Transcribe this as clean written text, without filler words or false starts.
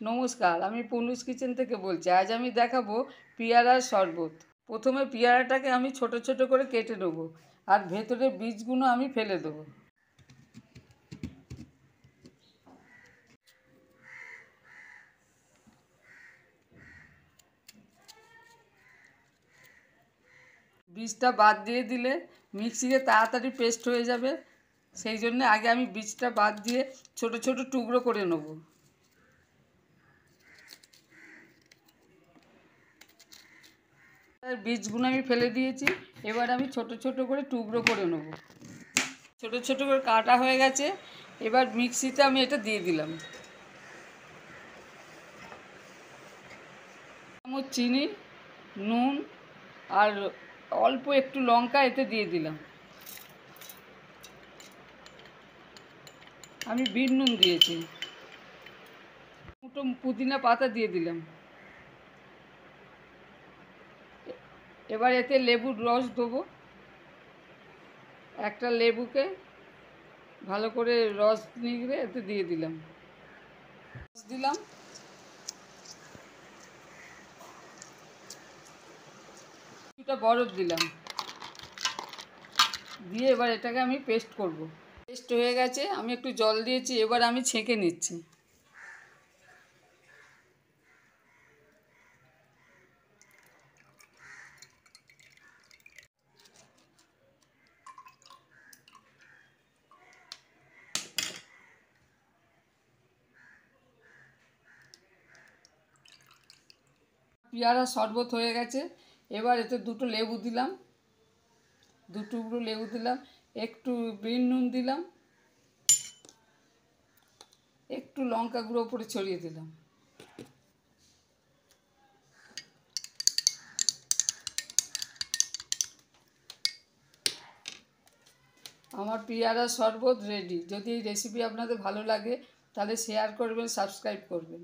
নমস্কার, আমি পুনুস কিচেন থেকে বলছি। আজ আমি দেখাবো পেয়ারার শরবত। প্রথমে পেয়ারাটাকে আমি ছোট ছোট করে কেটে নেব, আর ভেতরে বীজগুলো আমি ফেলে দেবো। বীজটা বাদ দিয়ে দিলে মিক্সিতে তাড়াতাড়ি পেস্ট হয়ে যাবে, সেই জন্য আগে আমি বীজটা বাদ দিয়ে ছোট ছোট টুকরো করে নেব। বীজগুলো আমি ফেলে দিয়েছি, এবার আমি ছোট ছোট করে টুকরো করে নেব। ছোট ছোট করে কাটা হয়ে গেছে, এবার মিক্সিতে আমি এটা দিয়ে দিলাম। চামচ চিনি, নুন আর অল্প একটু লঙ্কা এতে দিয়ে দিলাম। আমি বিট নুন দিয়েছি। দুটো পুদিনা পাতা দিয়ে দিলাম। এবার এতে লেবুর রস দেবো। একটা লেবুকে ভালো করে রস নিগড়ে এতে দিয়ে দিলাম। রস দিলাম। কিছুটা বরফ দিলাম, দিয়ে এবার এটাকে আমি পেস্ট করব। পেস্ট হয়ে গেছে, আমি একটু জল দিয়েছি, এবার আমি ছেঁকে নিচ্ছি। পেয়ারা শরবত হয়ে গেছে, এবার এতে দুটো লেবু দিলাম, দু টুকরো লেবু দিলাম, একটু বিট নুন দিলাম, একটু লঙ্কা গুঁড়ো উপরে ছড়িয়ে দিলাম। আমার পেয়ারা শরবত রেডি। যদি এই রেসিপি আপনাদের ভালো লাগে তাহলে শেয়ার করবেন, সাবস্ক্রাইব করবেন।